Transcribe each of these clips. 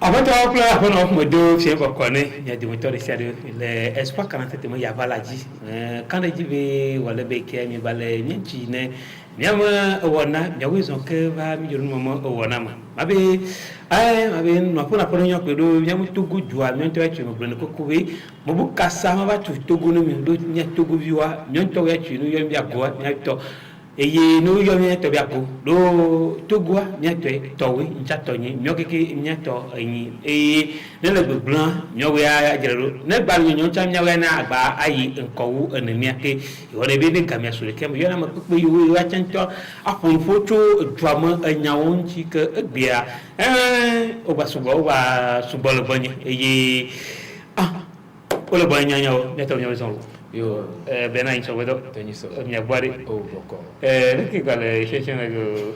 Abato kula kono modo fie kokone ya di motori sérieux le espoir quand tete mo ya balaji quand jibe wala be ke mi bale mi chine nyama wona nyawizo ke ba mi jolu mo wona ma mabe mabe no pona pona nyoko do nyamu togu jua mi to echi no brene kokowe mo bu kasa ma ba tu togu no mi do nya togu biwa mi to ya chi no yo mi agoa nya to eye no yo mi to biapo do togua mi to towe ncha to nyi mi okeke mi to yin ne le blanc mi o ya jero ne gba nyo ncha mi ya na agba ayi nkowu enemi ake yo ne be ne kamia so le kem yo na ma pepe yo ya chanto afun foto duama enyawo nchi ke egbia o ba subo le bonye eye o le bonye nyawo ne to mi so Yo, bena in sowedo Teniso. Mi aguari. Oh, boko. Che quale scena go.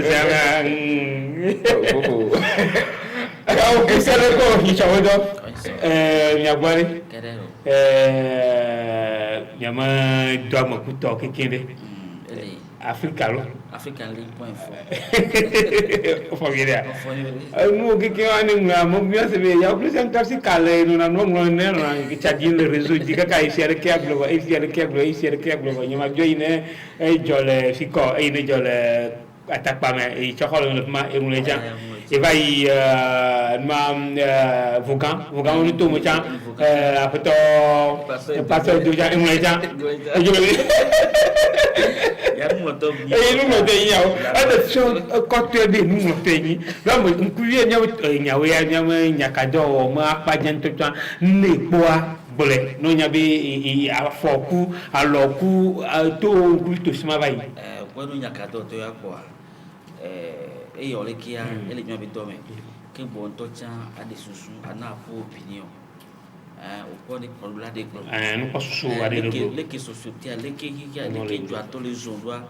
Siamo Boko. che serve con i sowedo. Mi aguari. Nyama domo kuto kikinde. Africa lo. Africanleague.info. Foglia. Mo che ani mo mi se ve ya plus en tarsi kale no na no ne na che chagin le réseau di ka kai siere ke aglo nyama joine e jole fiko e ne jole atakpa me e chokolo ma e un lejan e vai Vaughan on to mo chan apoto passo do ja e un lejan e nu mo te yao ada so kote de nu mo te ni la mo nkuye nyawe ya nyakado mo apa janto twa ne poa bole no nyabe afoku aloku to kulto sima vai bueno nyakado to ya kwa yo le kia ele nyabe to me ke bon to cha ade susu ana po opinion o pode problema de glo não posso suar ele le que société le que jo ato les jours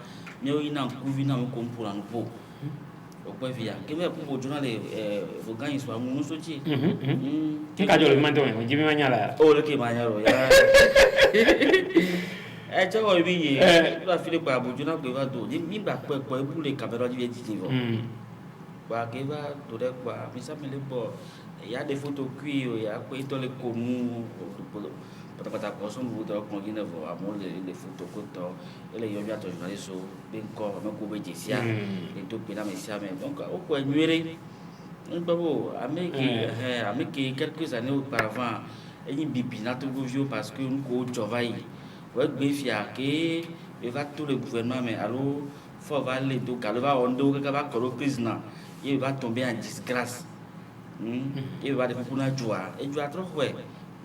meu ina kuvi na mo kompura no po o pode via que me po jornal vou ganhar isso no sochi que cajo le mando me jibi manyala o le que manyalo ya chawo bi ba file pa bojuna pe ba do ni ba pe po ebu le camera di edit vo ba ke ba to de pa mi sa me le bo ya des photos cuir ya ko to le komu pata ko so mu do ko gina vo amol le photos ko to ele yo ya to journaliste so ben ko me ko be jesia e to pe na me sia me donc o ko nuere babo ameki quelques années auparavant et bibi na to vio parce que ko jovai ouais befia ke il va tout le gouvernement mais alors faut va aller donc il va ondo que va ko président il va tomber en disgrâce il va de pour na joie et joie trop ouais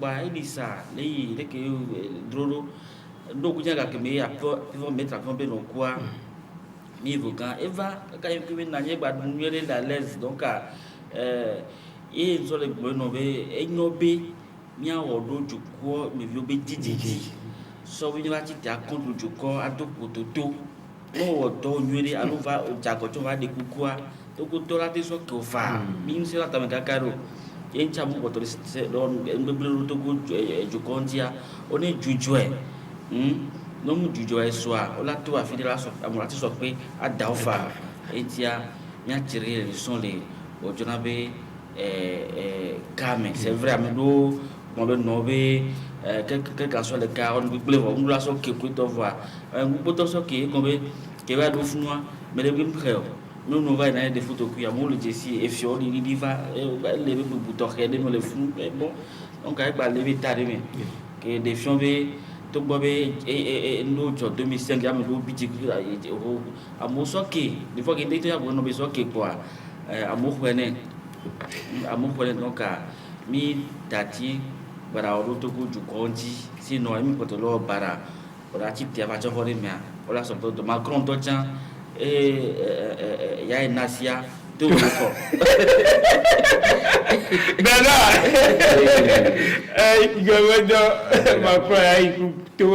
bah il dit ça les que drolo donc il y a que mais ils vont mettre à fond ben quoi mi vocan et va quand il na ba nuire la l'aise donc et sur le bonobé et nobé mi a odo juko mi vio be didi so we va ti contre juko ado pototo o do nuire alo va o jago to va de kukua to ko to la te so ko fa mi se la ta me kakaro e ncha mo ko to se don mbebele to ko juko ntia oni jujue no mu jujue so a o la to a fi de la so amura ti so pe ada o fa e tia mi a tirer les sont les o jonabe Carmen, c'est vrai, mais nous, on le nomme, quel que soit le cas, on nous l'a sorti, on peut voir. On peut sortir, qui va nous faire, mais les mêmes frères, nous nous voyons des photos qui ont le Jessie et Fiori, il va lever le bouton, et nous le fous, bon, donc il va lever tard, que des fions, tout le monde et nous, en 2005, il y a un petit peu à mon socket, des fois qu'il était à mon socket, quoi, à mon frère. Amu pole donc mi dati bara oruto ku jukonji sino mi potolo bara ora chipti ava jo hore mia ora so to Macron to chan ya nasia to ko nada godo ma pray to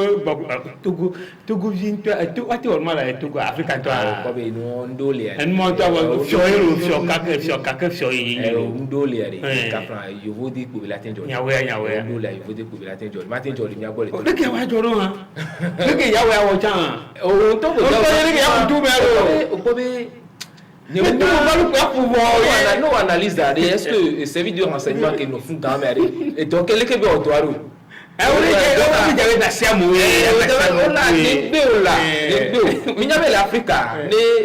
vinto to ati ormala to Africa to Ko be no ndole en mo to wa fio kaka fio yi ndole ari ka fra yo vodi ko be la tenjo nyawe ndole yo vodi ko be la tenjo ma tenjo ni agbo le o de ke wa joro ha de ke yawe awo chan o to bo o to de ke yawo tu me o ko be Nous analyse est-ce que les services de renseignement qui nous font quand même et donc quel est le droit l'Afrique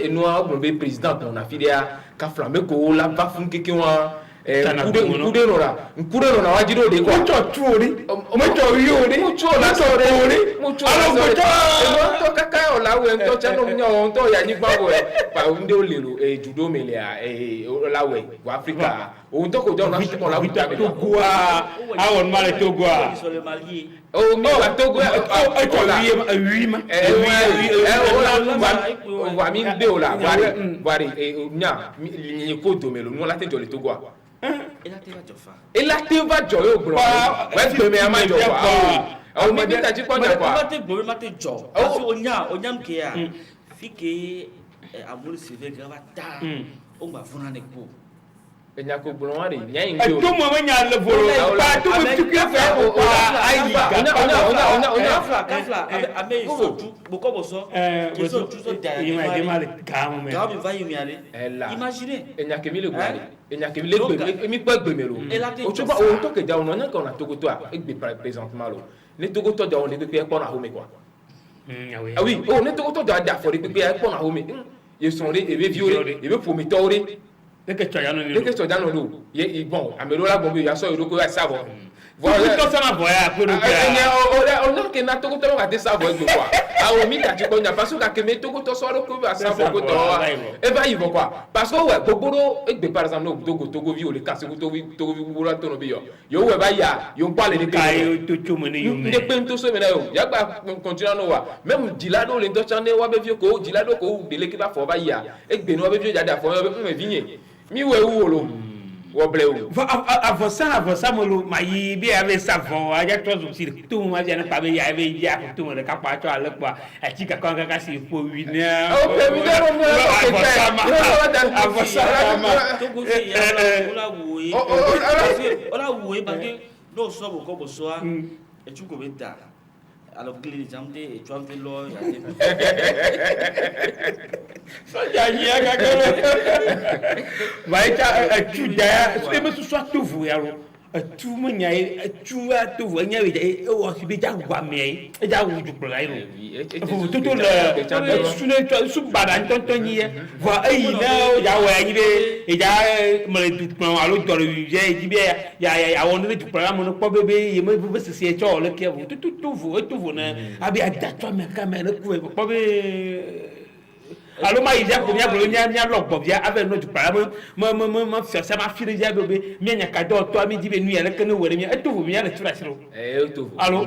nous avons le président on a filé à flammer ko la va fun qui nkure na wajiro de ko to kaka ola we to chano nyo to ya ni gbawo pa nde o lero judo mele la we wa Africa o to ko don na mo la buta to go awon male to go o mi wa to go wa mi be o la bari nya ni ko do melo no la te jole to go ela te va joyo bro we gbe me ama jo wa o me bi ta ji ko ja kwa ma te jo asi onya mke ya fike amuri sive gravata o ma funa ne ko enya ko bro wa re nya yin jo to mo nya le voro pa to mo tu ke fa o pa ai ona kafla ame so tu boko boso ke so tu so da ya ma le gamu me gamu va yumi ale imaginez enya ke mi le gwari enya ke mi le gbe mi pa gbe me lo o tu ba o to ke da ona na ko na togoto a egbe présentement lo ne togoto da on le pe ko na home quoi ah oui o ne togoto da for le pe ko na home ils sont et be violer et be prometteur que tu as non ye bon amelo la bombe ya so yoko ya savo voilà tout ça na voya pour on que na to to ga de savo egbe quoi ah o mi ka ti ko nya parce que me to to so ro ko ba savo ko to e ba yivo quoi parce que ouais gbogboro egbe par exemple no togo vi o le kasi ko to vi bolo to no bi yo we ba ya yo pa le de kai to chumo ni yo de pe to so me na yo ya gba continue no wa même dilado le to chane wa be vi ko dilado ko de le ki ba fo ba ya egbe no wa be vi ja da fo me vinye mi we wo wo bleu avant ça molo mayi bi avec savon a ya to aussi tout moi bien pas bien ya be ya tout le ka pa to ale kwa a ti ka kan ka si fo wi ne o pe mi dero mo avant ça to go si ya ola wo ba ke no so bo ko bo so a e tu ko beta alors que les gens et tu as fait l'or ça ya ga vai ta tu da se me so to vu ya ro tu mo nya tu a to vu nya we o si be ja gwa me e ja wu ju pro la ro fo to le su ne su ba da tonton yi va ai na ya wa yi be e ja mo le du plan alo do ri je ji be ya won ne ju program no po bebe ye mo bu se se cho le ke vu tu vu na abi ada to me ka me ne ku e po be alors ma idée pour nya logbo bia avec notre parlement ma faire ça ma fille dia bébé nya cadeau toi mi dit nu yele kene were mi eto vous mi yele tu rasiro eto allô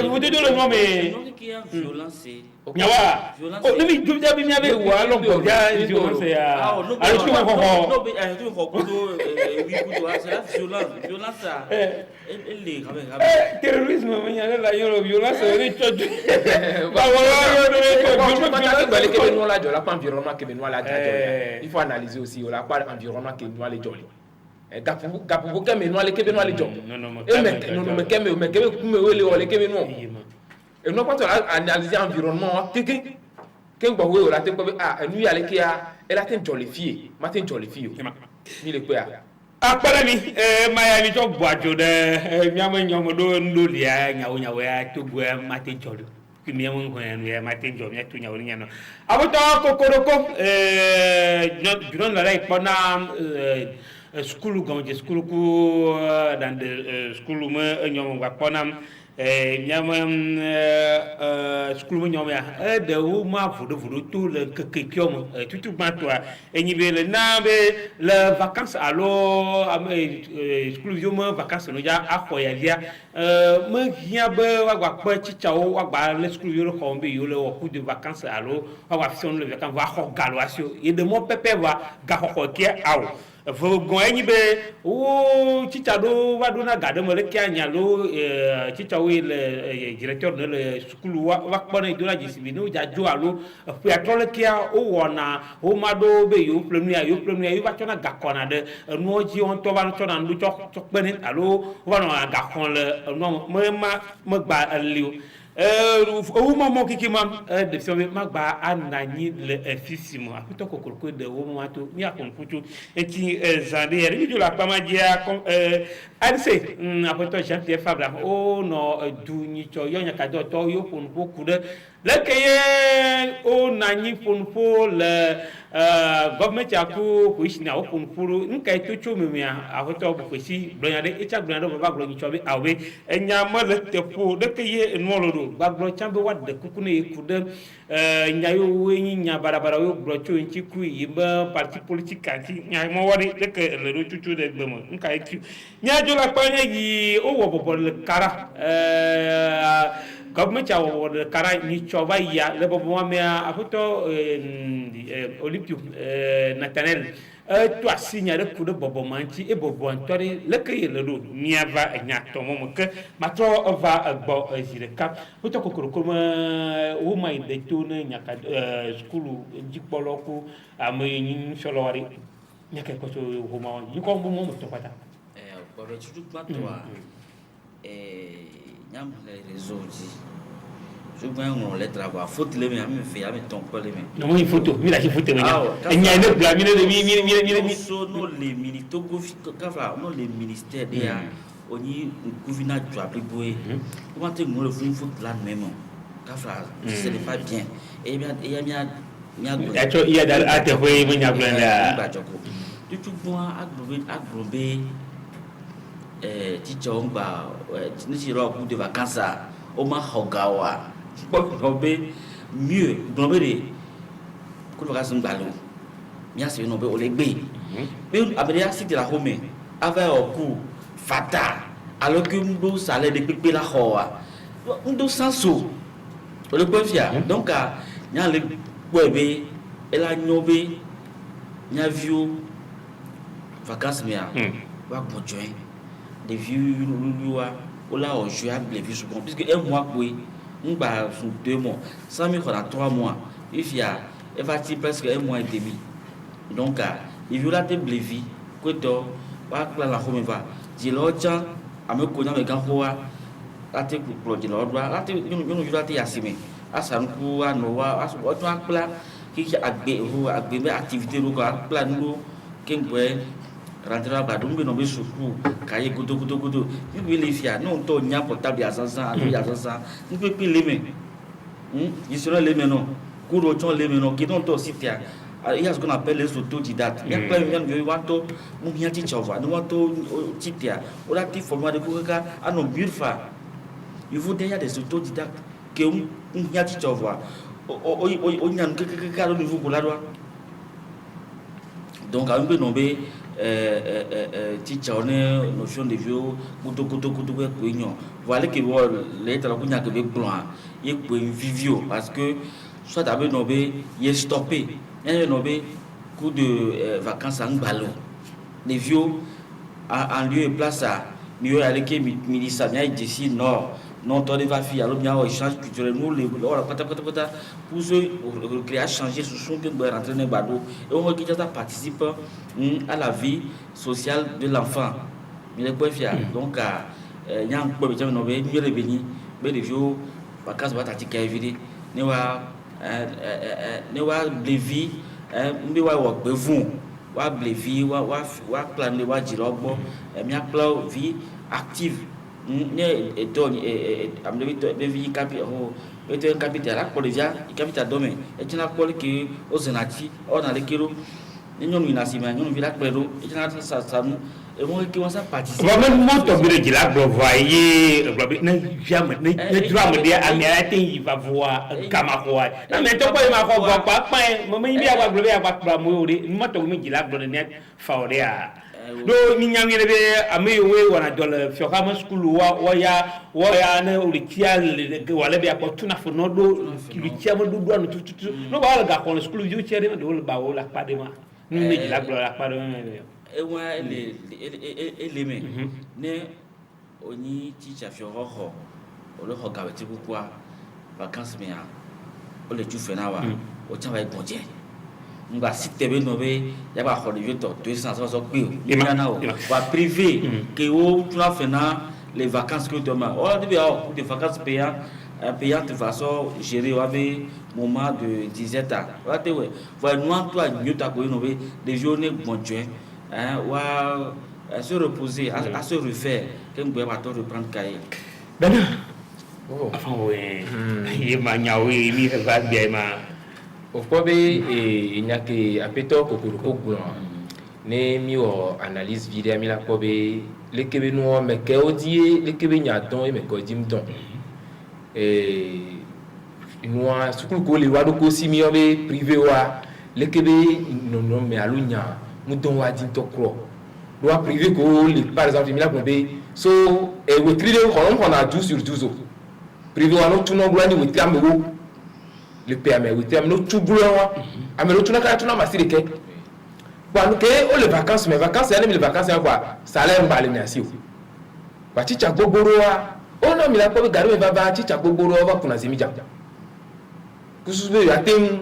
vous te donne moi mais non qui est violence nyawa o ni du dia bi mi ave wa logbo bia violence ya alors tu mo no be tu ko ko oui ko c'est la violence elle est grave terrorisme mi yele la yo violence ni choju ba wala yo que nous la jola pas environnement que nous la jola il faut analyser aussi la pas environnement que nous la jola gapu que nous la que nous la jola non mais que me wele wala que nous et nous quand on analyser environnement que ngbo we la te ko nous ya le que elle a ten jolifie matin jolifie ni le quoi akpara mi maya ni to gbajo de nyama nyomo do ndolia nyawo ya to gbo matin jolifie mi mo ngwan ya matin job ya tunya woni nyano abuto kokoroko juron la rai pona school gonje school ku dans de school mo nyom wa pona nyama school mo nyom ya de wo ma vodo tout le kekiom tout ma toi enyibe le na be le vacances allo school yo mo vacances no ya akoya dia me hia be wa gba chichao wa gba le school yo ko be yo le coup de vacances allo wa fi on le vacances va ko galoisio et de mon pépé va ga ko ke awo fo gon enyi be o chichado wa do na ga de mo le ke anya lo chichao le directeur de le school wa ko na do la jisibi no ja jo allo fi atole ke o wona o ma do be yo plenu ya yo va chona ga ko na de no ji on to va chona ndu chok pene allo wa no ga kon le no me gba liu o moment qui m'a de faire magba anani le fissimo a plutôt que de o moment mi a computo et qui zandé et de la pamadia alse a plutôt Jean-Pierre Fabra o no du ni to yo nya ka do to yo pon ko kude le keye o nani pon po le government ya ko kuishina o pon puru nka to cho me a plutôt ko si blonyade e cha blonyade baba blonyi cho be awe enya ma le te po de keye nolo gbagblɔ tsambe wa de kuku ne ku de nyayo wenyi nya barabara yo gblɔ tso ntsi ku yi be parti politique anti nya mo wari de ke le do tutu de gbemo nka eti nya jo la pa nya yi o wo bobo le kara government ya wo le kara ni chova ya le bobo wa me afoto Olympio Nathaniel to asinya de ku de bobo manti e bobo antori le ke le do nya va nya to mo ke matro va gbo jire ka to kokoro ko wo mai de to ne nya ka skulu jipolo ku amoyin solori nya ke ko so wo ma yi ko mo to pata ko re tutu patwa nyam les réseaux dit je vois on les travaux faute les mais fait avec ton pas les mais non une photo mi la photo mais il y a une blague mi so no les ministères no les ministères dia oni gouverneur tu appris boy comment tu me le faut là même kafra ce n'est pas bien et bien il y a il y a à te voyer mi nya blanda du tout moi agrobe teacher ngba ni si ro coup de vacances au ma hogawa bobe mieux bobe de coup de vacances ngba lo mi a se no be o le gbe be aberia si de la home avec au coup fata alors que ndo salaire de pepe la hoa ndo sanso le confia donc nya le bobe ela nyobe nya vieux vacances mia va conjoint des vieux lulua ola o juin les vieux souvent puisque un mois oui on va sur 2 mois 100 000 dans 3 mois il y a elle va presque 1 mois et demi donc il y aura des blevis que to va plan la home va di loja ame ko na me kan ho wa ate ku di lodwa ate yunu yura te yasime asan ku anu wa aso o tun apla ki agbe ho agbe be activité ro ko apla nlo kengwe rentrer ba dumbe no be suku kaye kudo ni le fia non to nya portable ya sansan anu ya sansan ni pe le me il sera le me non kuro chon le me non ki non to sitia il y a ce qu'on appelle les autodidactes il y a plein de gens qui want mu nya ti chova no want to titia o la ti former de kuka anu birfa il faut derrière des autodidactes que mu nya ti chova o nya ka au niveau ko la doa donc a un peu nombré teacher on notion de vieux kuto ko union voilà que les tra ko nya ke be blanc y ko vivio parce que soit d'abord nombré y stoppé y nombré coup de vacances en ballon les vieux en lieu et place à mieux aller que ministère d'ici nord non toi va faire alors bien échange culturel nous les voilà pata pour se créer changer ce son que doit rentrer dans bado et on qui déjà participe à la vie sociale de l'enfant mais les points fiers donc il y a un peu de no be mieux revenu mais les vieux vacances va tatika éviter ne wa blevi mbi wa wo gbevun wa blevi wa plan le wa jirogbo mi a plan vie active ne etoni amlebi to be vi capi ho ete capital akpo le via capital domaine e tina ko le ki o zenati o na le kiro ni nyonu ina sima nyonu vi la pelo e tina sa sanu e mo ki won sa participer ba men mo to bi de gila gbo voyer gbo bi na via me ne drama dia amia tin yi va voir kama ko ai na me to ko ma ko gbo pa mo mi bi agba gbo bi agba pra mo ore mo to mi gila gbo ne faore a do ni nyamire be ame we wana dole fioka ma school wa ya na urikia le wala be akotuna fo no do urikia mo do anu tutu no ba ga ko school ju chere do ba wo la pade ma ni me la glo la pade e wa ele me ne oni teacher fioro ho o le ho ga we ti kwa vacances me a o le ju fe na wa o cha ba igbonje ngba sitebe no be ya ba ho le yoto 200 so pe o na o wa privé que o tu na fena les vacances que tu as o de be o de vacances payant payant de façon gérée avec moment de 17 ans. Voilà, nous, toi, nous avons des journées ponctuelles, à se reposer, à se refaire, qu'on peut reprendre cahier. Enfin, oui, il m'a niaoué, il va bien. Au point il n'y a que à péto kokoro ne mi o analyse vidéo mi la ko be le kebe no me ke odie le kebe nya don e me ko dim don noa sukulu ko le wado ko si mi o be privé wa le kebe no me alunya mu don wa din to kro do wa privé ko le par exemple mi la ko be so we tride ko on a 12 sur 12 privé wa no tuno gwa ni we tramewo le PME we terme no tubulo amelo tunaka tuna masirike kwa ke o les vacances mais vacances ya les vacances ya kwa salaire mbali ni asio kwa chicha gogoro wa ona mi la ko garu e baba chicha gogoro wa kuna zemija kusube ya tem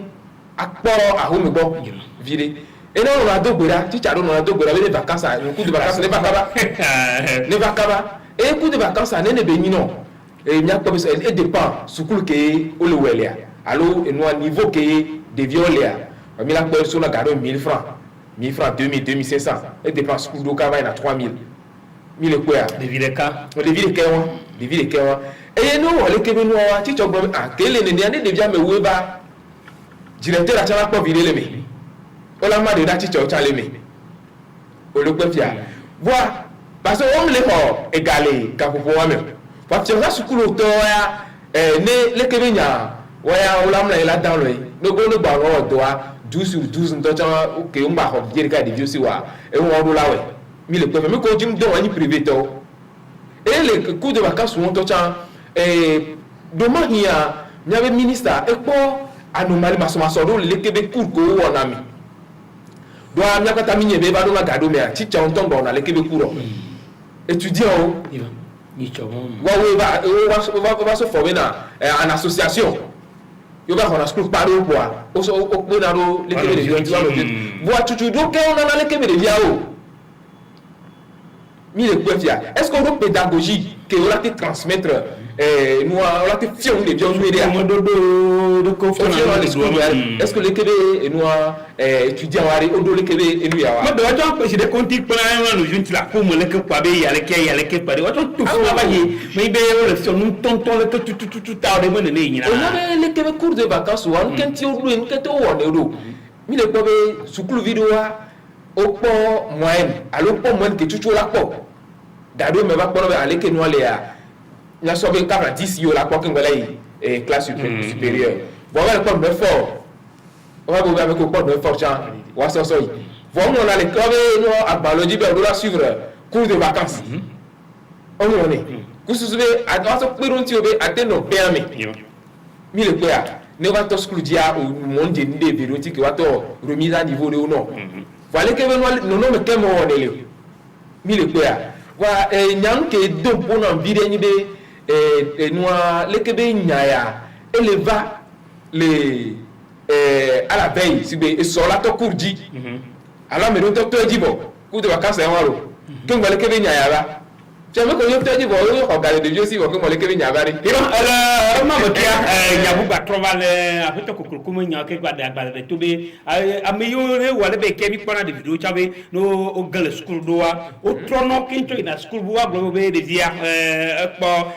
akpo ahome gbo vire ena o na dogbera chicha ro na dogbera be les vacances no coup de vacances ne bakaba e coup de vacances ne be nyino e nya ko be e dépend sukulu ke o le welia allo et nous à niveau que des violia mais la personne a gardé 1000 francs 2000 2500 et dépense pour doka va à 3000 1000 quoi de vileka et nous on les que nous a ti chogbo ah quel est ne devia me weba directeur a chala ko vile me o la ma de da ti cho cha le me o le pe fia vois parce que on le ko égalé ka popo wa me parce que ça sukulu to ya ne le que nya waya ulamla ila down lo no go no ba ro do a 12 sur 12 ndo cha ke umba ho jerika de vieux si wa e won do lawe mi le pe me ko jim do wani privé to et les coups de vacances won to cha doma hiya nyabe minister e po anomalie maso do le kebe cour ko wona mi do a nya kata mi nyebe ba do ma gado me a chi cha on tongo na le kebe cour étudiant ni chobon wa se former na en association yoga hona school paro boa o na ro le kebe de vieux boa tutu do ke on na le kebe de viao mi le kwefia est-ce qu'on veut pédagogie que on a te transmettre nous on a te fion de vieux jouer derrière de confiance est-ce que le kebe et nous étudiant wari o do le kebe et lui ya ma do wato ko si de konti plan no junti la ko mo le ke kwa be ya le ke pare wato tout fo ba yi mais be le fion nous tonton le que tout ta de mene ne nyina on a le kebe cours de vacances wa on kenti o do en kenti o won do mi le ko be sukulu video wa o po moyenne alo po moyenne que tutu la ko dado me ba ko no be ale ke no le ya nya so be ka 10 yo la ko ke ngala yi classe supérieure bon va le ko be fort on va vous avec au port de fortune wa so yi bon on a le ko be no agbaloji be do la suivre cours de vacances on est kususu be a so pe ron ti o be ateno permis mi le pe a ne va to school dia o monde ni de vérité que va to remise à niveau de non voilà que no me kemo on ele mi le pe a wa nyam ke do bona vire ni be noa le que be nyaya eleva les à la veille si be so la to courdi alors me don to jibo cours de vacances en waro que ngale que be nyaya ba j'aime que yo to jibo yo ko gale de vieux si ko ngale que be nyaya ba ri ma mo kia nyabu ba troval afeto kokoro kuma nya ke gba de to be ameyo re wale be ke mi kwana de video chabe no o gale school do wa o trono kinto ina school bu wa gbo be de dia po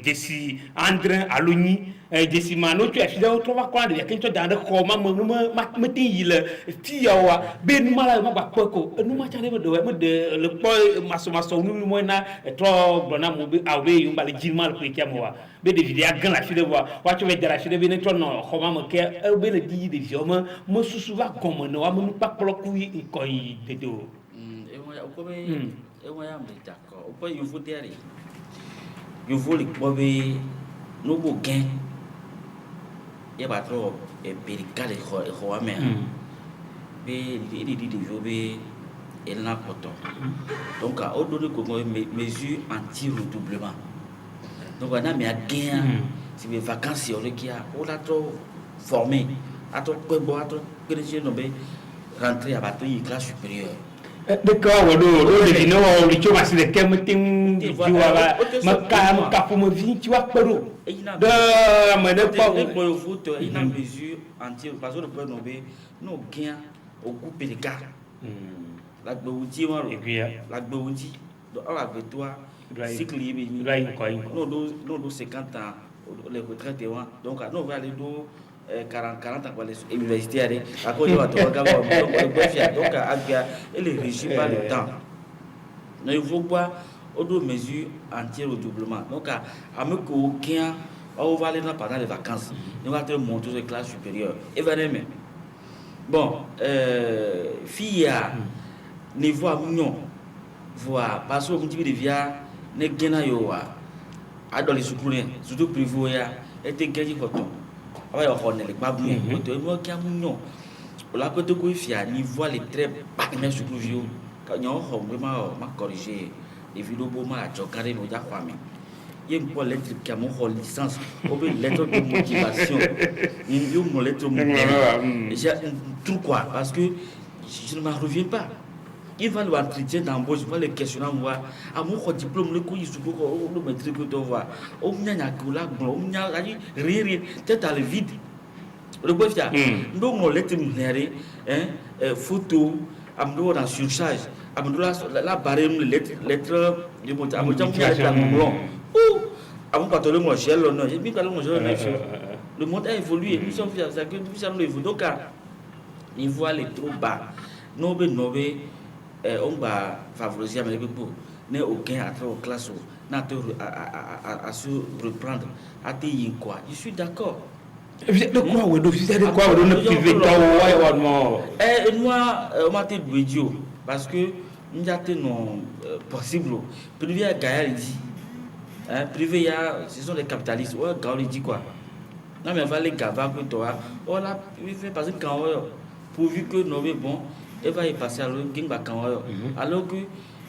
Jesse André Aloni Jesse mano tu afida o trova kwana de kinto da ko ma tin yile ti ya wa be nu mala ma ba ko nu ma chane do me de le po maso nu mo na tro gbona mo be awe yu mbale jinmal ko kiamo wa be de video gan la fide wa wa tu be dara fide be ne to no khoma mo ke be le di de vioma mo susu va comme no wa mo pa ploku ko yi de do e mo ya ko be e mo ya me d'accord o po yu futiari yu voli ko be no bo gen ya ba tro e pericale ko wa me be di jo be et là poto donc à au donné comme mesure anti redoublement donc on a mis à gain si les vacances on qui a on a trop formé à trop bon à trop créer no be rentrer à bateau classe supérieure de ka wo do le dino wo li choma si le kem tin jiwa ma ka fu mo vi ti wa paro Et il a de foot, il a mesure entière parce que le premier nommé nous gain au coup de gars. La Gbeouti, la Gbeouti, donc on avait toi, cycle libre, nous 50 ans, les retraités, donc nous va aller 40 ans pour les universités, à cause de votre donc les régimes pas le temps. Il faut voir d'autres mesures entières au doublement. Donc à me qu'aucun on va aller pendant les vacances, nous va te monter aux classes supérieures. Et vraiment. Bon, fille à niveau à mignon, voir parce que on dit via ne gena yo a dans les secours, surtout privé ya, était gagné coton. Ouais, on est les babous, coton, moi qui a mignon. La côté quoi fille à niveau les très pas mais secours vieux. Quand on vraiment m'a corrigé les vidéos pour moi à jokarer nos jafami. Il y a une fois lettre qui a mon licence, on veut lettre de motivation. Il y a une lettre de motivation. J'ai un truc quoi, parce que je ne m'en reviens pas. Il va l'entretien d'embauche, il va le questionner, moi, à mon diplôme, le coup, il se peut qu'on le maîtrise que tu vois. On n'a pas de la blanc, on n'a rien, tête à le vide. Le bois, donc mon lettre de photo, à me dans surcharge, à me la barre, lettre de motivation. Avant quand on le gel, non, j'ai mis quand on le monde a évolué, nous sommes fiers, c'est que nous allons évoluer. Donc, il voit les trop bas. Nous, on va favoriser les people. N'est aucun à faire aux classes, à se reprendre, à dire quoi. Je suis d'accord. Vous êtes de quoi, vous êtes de quoi, vous êtes privé, moi, on m'a dit radio, parce que nous avons non possible. Privé à Gaël dit. Privé, ce sont les capitalistes. Ouais, Gaël dit quoi? Non, mais on va les gaver pour toi. On a fait passer quand pourvu que nous bon, elle va y passer à l'eau, alors que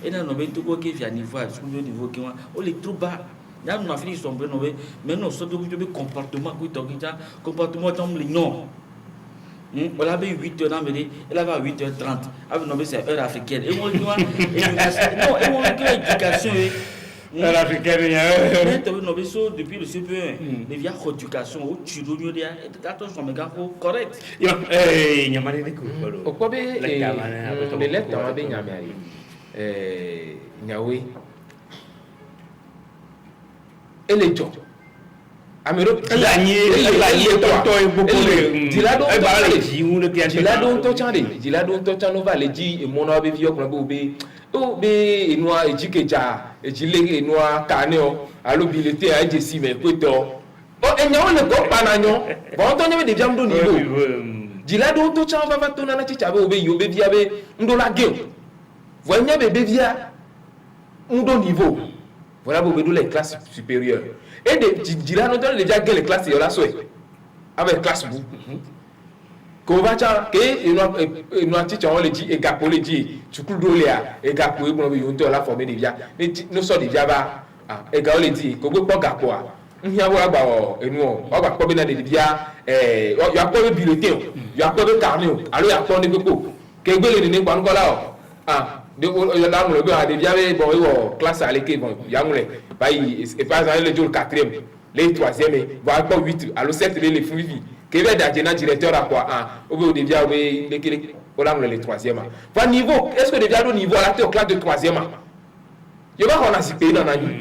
elle a nommé tout quoi qui vient niveau, sur le niveau qui on les trouve bas. Là, nous avons fini son bon nommé, mais nous sommes de comportement comportement comme les non. On avait 8h dans le elle avait 8h30. Avec nommé c'est heure africaine. Et moi, non, et moi, éducation. Heure africaine, depuis le CP1, les vieilles éducation, au Chilo, attention, mes gars, correct. Il y a marre de coups. Au quoi, les lettres dans la baigne, Niaoui. Et les gens. Amérique, voilà pour les classes supérieures. Et de là, nous avons déjà les classes et on a souhaité. Avec classe bout. Qu'on va dire que nous avons dit et gapo les dit, tu coules d'oléa et gapo et bon, on la formé des via. Mais nous sommes des via et gapo les dit, qu'on peut pas gapo. Il y a voilà et nous on va pas bien des via il y a pas de bulletin, il y a pas de carnet. Alors il y a pas de beaucoup. Que les données quoi là. De là on le gars des via bon classe à l'équipe bon il y a et par exemple le jour 4e les 3e va pas 8 alors 7 les fruits que va d'agena directeur à quoi au devient les 3e va niveau est-ce que devient au niveau à la classe de 3e je va on a si pays dans l'année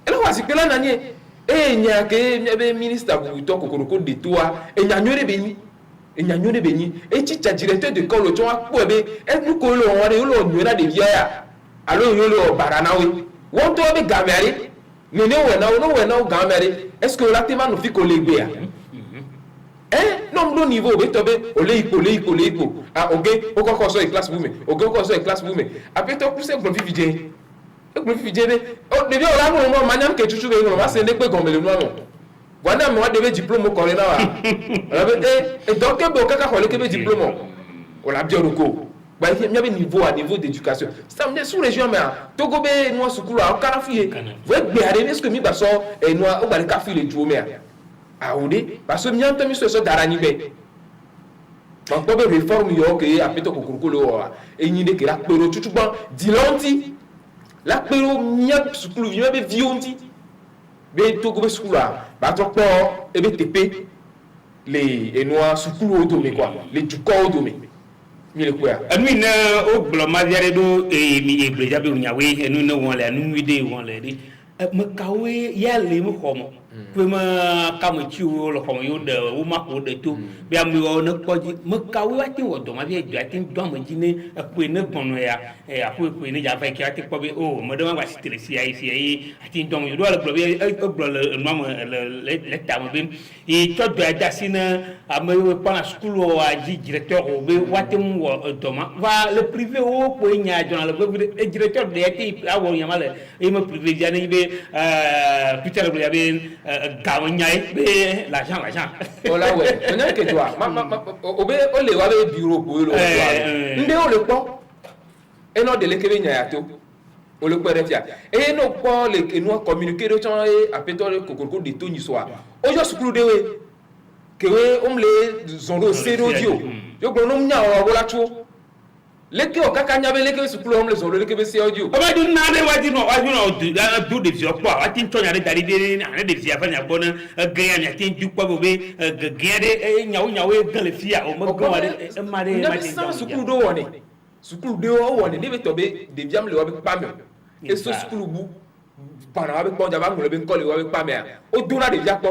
et là on a si pays dans l'année et il y a que ministre pour toi kokoko de toi et il y a nyore béni et il y a nyore béni et tu es directeur de l'école tu as pour et nous ko le on le nyora de via alors il le baranawi wọ́n tó bí gàmẹ́rì nínú wẹ̀nà gàmẹ́rì est-ce que látìmá nù fi kò lè gbé à non ló niveau òbí tọ́bí olé ipò ògé ó kọ́kọ́ sọ ìkílásì bùmẹ̀ ògé ó kọ́kọ́ sọ ìkílásì bùmẹ̀ àpétọ́ kúrúsẹ̀ gbọ̀n fífi jẹ́ ní bèbí ọ̀rọ̀ àwọn ọmọ manyam kẹ́ tútù rẹ̀ wọ́n sẹ́ ní pé gọ̀mẹ̀lẹ̀ nù àmọ̀ wọ́n náà wọ́n débé diplôme kọ̀rin náà wà ẹ̀dọ́ kébé òkèkà kọ̀lé kébé diplôme ọ̀làbí ọ̀rọ̀kọ̀ il y a un niveau d'éducation. Ça me dit sous région, mais Togo, nous sommes à Carafoué. Vous voyez, est-ce que nous sommes à Carafoué les jours, mais à Oudé, parce que nous sommes à Daranibé. Donc, pour réforme, il y a un peu de concours. Et il y a des gens qui ont dit la péro, il y a des gens qui ont dit be to go school ba to po e be tepe les enoa sukulu odome quoi les juko odome mi le quoi anu ina o glo ma viare do e mi e gbeja be nyawe enu na won le anu wi de won le di me kawe ya le mo khomo ko ma kam ci wo lo khomo yo de wo ma ko de to be am yo na ko ji me kawe wa ti wo do ma be jo ati do ma ji ne ko ne bono ya e apo ko ne ja fa ki ati ko be o mo de ma wa sitere si ai ati do mo yo do le glo be e glo le no mo le ta mo be e to do ja sina am yo pa na school o aji directeur o be wa ti mo do ma va le privé o ko nya jo na le be directeur de ati awo yamale e mo privé ja ne be Peter le be gawo nyai be l'argent ola we on a que toi obe o le wa be bureau ko lo nde o le po e no de le kebe nyaya to o le pere tia e no po le ke no communiquer do chan e apeto le kokoko de to ni soa o jo sukulu de we ke we o mle zondo sero dio yo gbo no nya o la chu leke o kaka nyabe leke sukulu omle zondo leke be se audio o ba du na de wa no do de fi opo wa tin to nya de dari de na de fi afa nya bona gan ya tin du kwa bo be gan de nyawo gan le fi a o mo gan wa de ma de ma tin sukulu do woni sukulu de o woni de be to be de biam le wa be pa me e so sukulu bu para wa be po ja ba ngolo be nkole wa be pa me o do na de bia po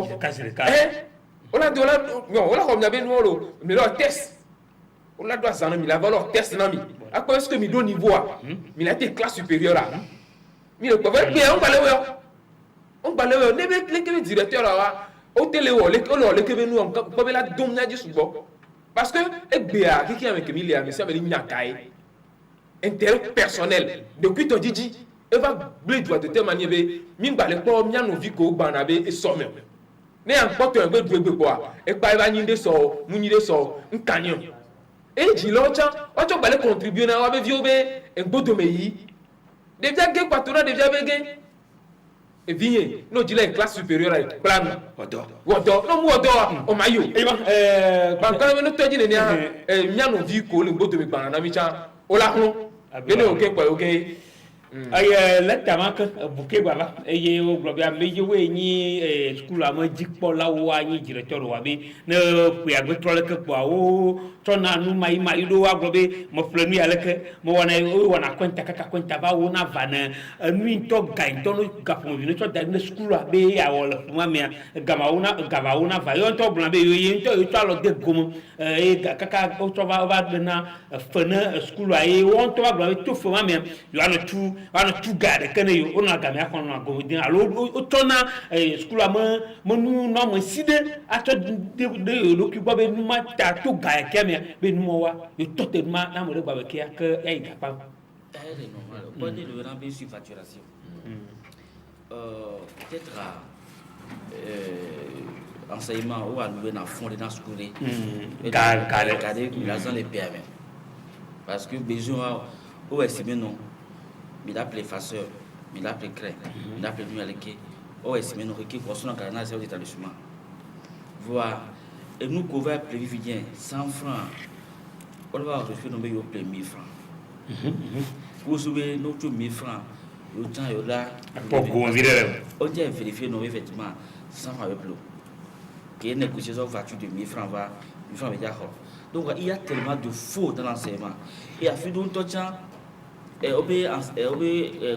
o la do la no o la ko nyabe no lo mi lo test on a droit à ça, mais la valeur test nami. À quoi est-ce que mi donne niveau à? Mi la été classe supérieure à. Mi le pauvre bien on va le ne be le que directeur là au télé o le que nous on peut la dominer du subo parce que e bia qui avec mi mais ça veut dire nyakae intérêt personnel depuis ton didi e va blé doit de telle manière mi ba le po mi anu vi ko banabe e somme ne en porte un be quoi e pa va nyinde so mu nyinde so nkanyo et dit l'autre, on va contribuer à la vie un beau domaine. Déjà que patron déjà bégué. Et viens, nous disons une classe supérieure à plan. Wodo, non wodo, o mayo. Quand nous te disons bien nos vies que le beau domaine banana micha, o la non. Bien ok quoi ok. Ay la tamaka buke bala eye o globia meje we ni school ama jikpo lawo anyi directeur wa be ne pu agbe trole ke po o tona nu mai do wa globe mo flenu ya leke mo wana kwenta kaka kwenta ba wo na vana nu to gain to no gapo bi no to da ne school abe ya wala fuma me gama una va yo to blan be yo yin to alo de gomo kaka o to va na fena school aye won to va blan to fuma me yo ano tu garde kene yo ona game akon na go din alo o tona school ama monu no mo side ato de lo ki gba be nu ma ta to ga keme be nu mo wa yo tote ma na mo de gba be ke ka ai ga pa c'est normal on parle de remboursement sur facturation peut-être enseignement ou à louer dans fond dans school garder l'argent les PME parce que besoin ou estimer non il a appelé facteur, il a appelé crème, il a appelé nualeke, oh estimé nos requis pour son encarnage aux établissements. Voilà. Et nous couvert prévu bien 100 francs. On va refaire nos meilleurs play 1000 francs. Vous souvez notre 1000 francs. Le temps est là. On dit vérifier nos vêtements 100 francs avec l'eau. Qui est négocié sur voiture de 1000 francs va 1000 francs avec donc il y a tellement de faux dans l'enseignement. Et à fait d'un temps et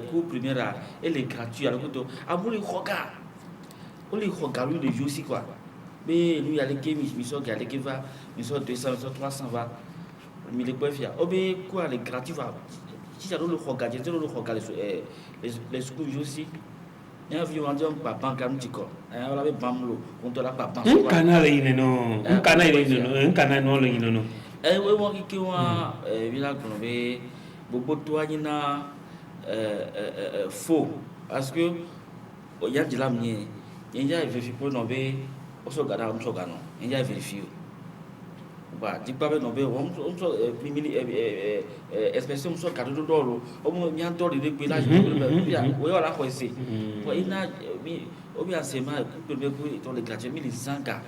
cours primaire et les gratuits alors que abou les regarde le jeu aussi quoi mais nous y a les games ils sont galés qui va ils sont 200 ils sont 300 va mais les quoi faire obé quoi les gratuits va si ça le regarder c'est le regarder les schools aussi il y a vu on dit pas banque am tiko on avait bamlo on te la pas banque un canal non et oui moi qui wa village qu'on beaucoup toi il na faux parce que il y a de la mine il y a vérifié pour nommer au so gada on so gano il y a vérifié ba di pas nommer on so mini expression so gado do lo o mo mi anto de pe la ya o yo la ko ese pour il na mi o bien c'est mal pour le gratuit 1100 gars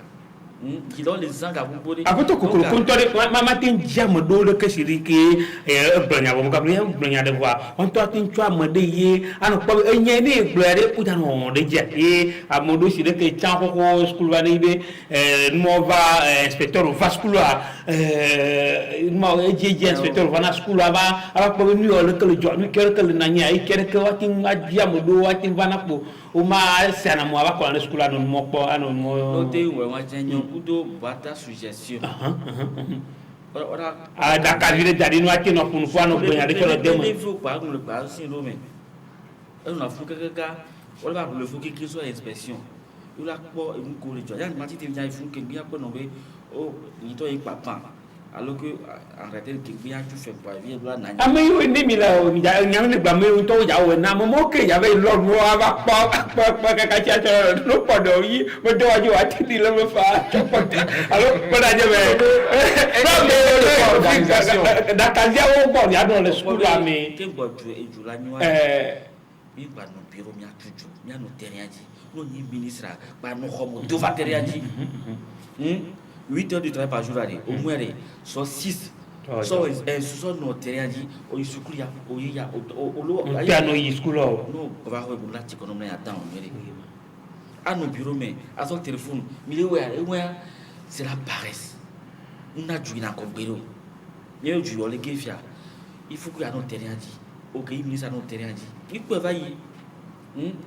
Qui les gens qui vous posez. Après tout, maman tin diam do le kesiri ke blanya bo ka blanya de voir. On toi tin toi me de ye an ko enye ni blere u dan on de je e amodo si de ke chan ko school va ni be mo va inspecteur va school mo je inspecteur va na school va ko ni o le ke le jo ni ke le na nya e ke wa tin diam do wa tin va na ko o ma sana mo va ko na school anu mo po anu mo noté ouais moi j'ai un kudo bata suggestion ora da cadre dari no aqui no fundo no banho de que demo il faut pas le pas si romain on a fou que on va le fou qui soit inspection il a pas une collège il y a mati te il faut que bien ko no be oh ni to e papa alors que en réalité que bien tu fais pas bien là na ame yo ni mi la o mi ja nyam ni gba me to ja o na mo ke ya be lo mo aba pa ka cha cha no podo yi mo do waju ati di le me fa alors ko da je be da ka ja o bo ya do le school ami ke bo tu e ju la nyu mi ba no bureau mi atuju mi no terrain ji no ni ministre ba no homo do va terrain ji 8 heures de travail par jour au moins soit 6 soit no terrain ji o isukuri ya o ya o lo ya no iskulo no va ho bu la ti kono na ya down mere à nos bureaux mais à son téléphone mais ouais c'est la paresse on a dû na ko bureau mais du le gefia il faut que ya no terrain ji o que il ça no terrain ji il peut va y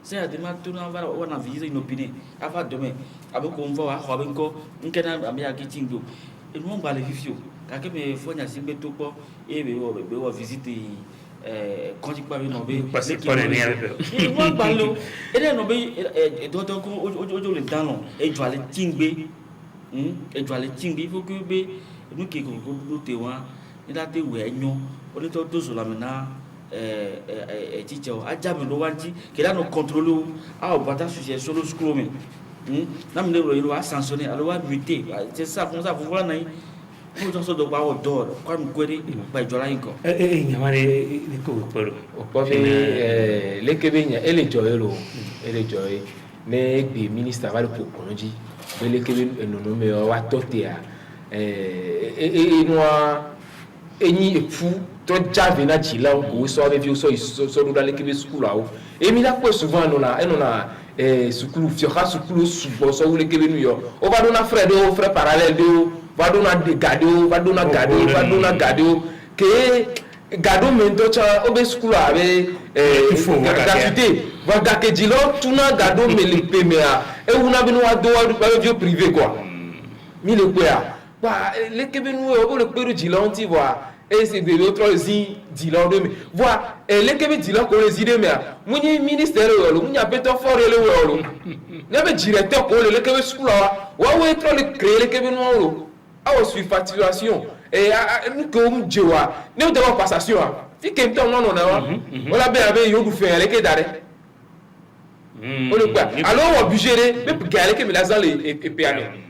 c'est à demain tout on va visiter une opinion avant demain avec on va voir ko nkena amia kitingo et nous on va les vivre quand me faut nya simbe to ko e be wo visiter quand il parle no be parce que on est on ballo et no be d'autres ko ojo le dalon et tu aller tingbe et tu aller tingbe il faut que be nous qui ko te wa il a te we nyo on est tout sur la mena teacher ajami lo wanti que là no contrôle ah bata suggestion le school mais na mne lo il sanctionner alors va muter c'est ça comme ça vous voilà nai vous dans ce doit au dor quoi me kwere ba jola inko nyamare ko poro o po be le kebenya ele joyelo ne bi ministre va le pokonji le kebe no me wa totea noa eni efu to jave na jila ko so ave vi so do dans l'équipe school awo emi la ko souvent no na school fioka school subo so wule kebe nu yo o va do na frère parallèle de va do na de gado va do na gado que gado mento cha obe school ave gratuité va ga ke jilo tuna gado me le pemea e una binu wa do wa privé quoi mi le ko ya ba le kebe nu o le peru jilo nti wa et c'est de l'autre zi dilan de me voir les kebe dilan ko les idées mais muni ministère yo muni apeto fort le wo na be directeur ko le kebe school wa we trop le créer le kebe no a suivi facturation et nous comme jewa ne de passation fi kem to non na wa wala be abe yo du faire le ke dare on le quoi alors on budget mais pour gagner que la salle et péane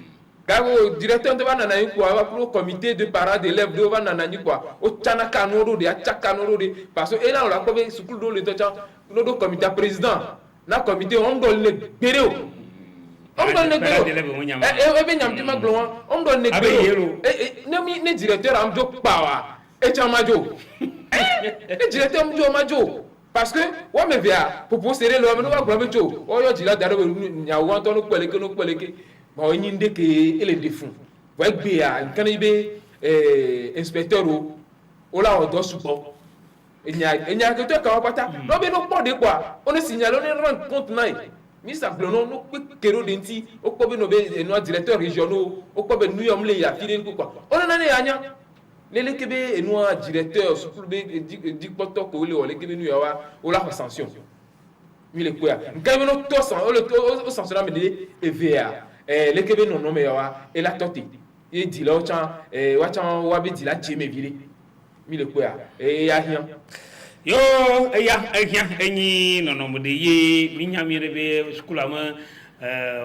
gago directeur de bana na quoi pour comité de parents d'élèves de bana na quoi o tana kanoro de acha kanoro de parce que là on la ko be school do le to do comité président na comité on do le gbere o on do le gbere e be nyam di maglo on do le gbere ne directeur am jo pawa e chamajo le directeur am jo majo parce que wa me via pour poser le homme no wa gbo jo o yo jila daro nya wa to no peleke ba o nyinde ke ele defun wa gbe ya kan ibe inspecteur o la o do supo enya ke to ka pata no be no pode quoi on signale on rend compte nai mi sa blono no kero denti o ko be no be no directeur régional o ko be nu yom le ya fire quoi on na ne anya le kebe no directeur sur be di poto ko le o le kebe nu ya wa o la sanction mi le ko ya nkan no to san o sanction na me de EVA le kebe no me yawa e la toti e di la chan wa be di la jeme vile mi le ko ya e ya hian yo ya enyi no mo de ye mi nyamire be school ama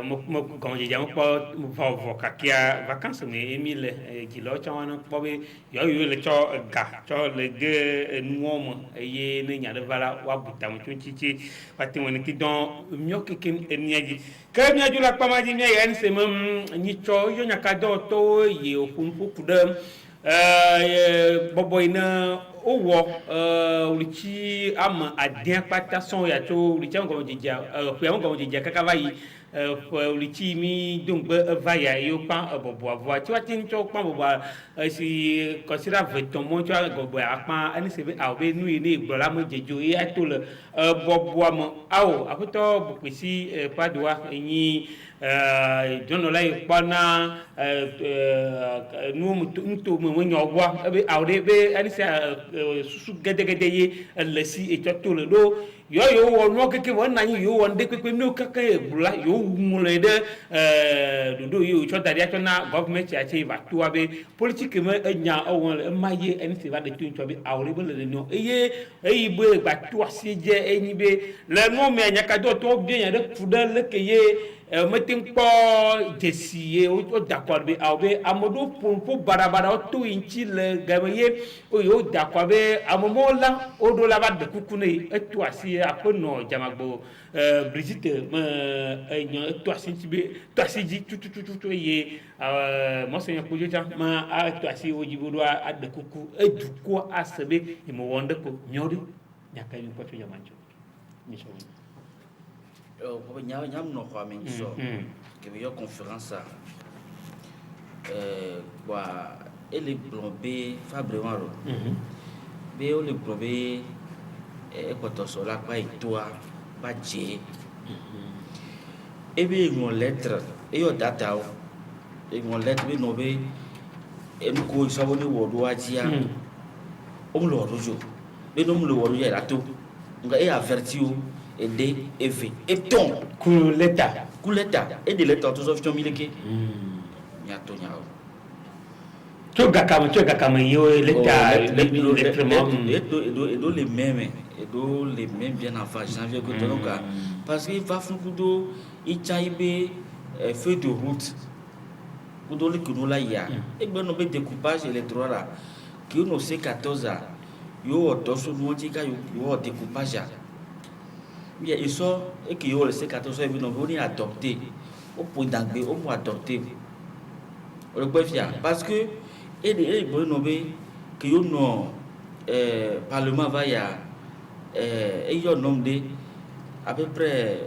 mo comment dire mo pas mo kakia vacances mais Emile qui là tu on pas yo le cho ga cho le ge nuom ye ne nya de vala wa butam chichi pati woni ki don myo ki eniaji ka miaju la pa ma ji mia yan se mum ni cho yo nya ka do to ye okun fu dem bobo ina owo ulichi am adien pata son ya to ulichi ngo jija ngo jija kaka vai ulichi mi dongbe vaya yo pa bobo avo ti wa tin cho pa bobo si consider veton mo cho gobo apa ani se a be nu ni igbola mo jejo e to le bobo am awo aputo bupisi padua yin jono lai pana nu mutu mo nyogwa be awde be ani se susu gede ye lesi e to le do yo wo no keke won na yo won de pepe no keke bula yo mule de do yo cho daria cho na government ya che ba to be politique me nya o won ma ye ani se ba de tun to be awre be le no eye eyi be ba to asije enyi be le no me nya ka do to bien ya de fudan le ke ye metin po desiye o d'accord be awbe amodo pour barabara o to inchi le gamaye o yo d'accord be amomo la o do la ba de kukune eto asi akono jamagbo Brigitte enyo eto asi tibe to asi ji tutututu ye mo se nyapo joja ma eto asi o jibodo a de kuku eduko asebe imo wonde ko nyori nyaka ni poto jamanjo ni so nyam no kwa menso que meilleure conférence quoi ele plomber Fabre Maro be o le plomber équateur sur la pa itoa ba je e be mon lettre e yo data o e mon lettre be no be e ko so ni wodo ajia o mo lo rojo be no mo lo wodo ya dato nga e averti o aider et ton kuleta et de l'état tous officiels miliki nyato nyao to gakama yo l'état les mêmes bien avant janvier que donc parce qu'il va fukudo ichaibe feu de route kudo le kuno la ya e gbe no be découpage électoral là qui no C14 yo otoso no tika yo découpage bien ils sont et qui ont le C14 et nous on est adopté au point d'anglais au moins adopté on le peut faire parce que et bon nommé que nous parlement va ya et yo nombre à peu près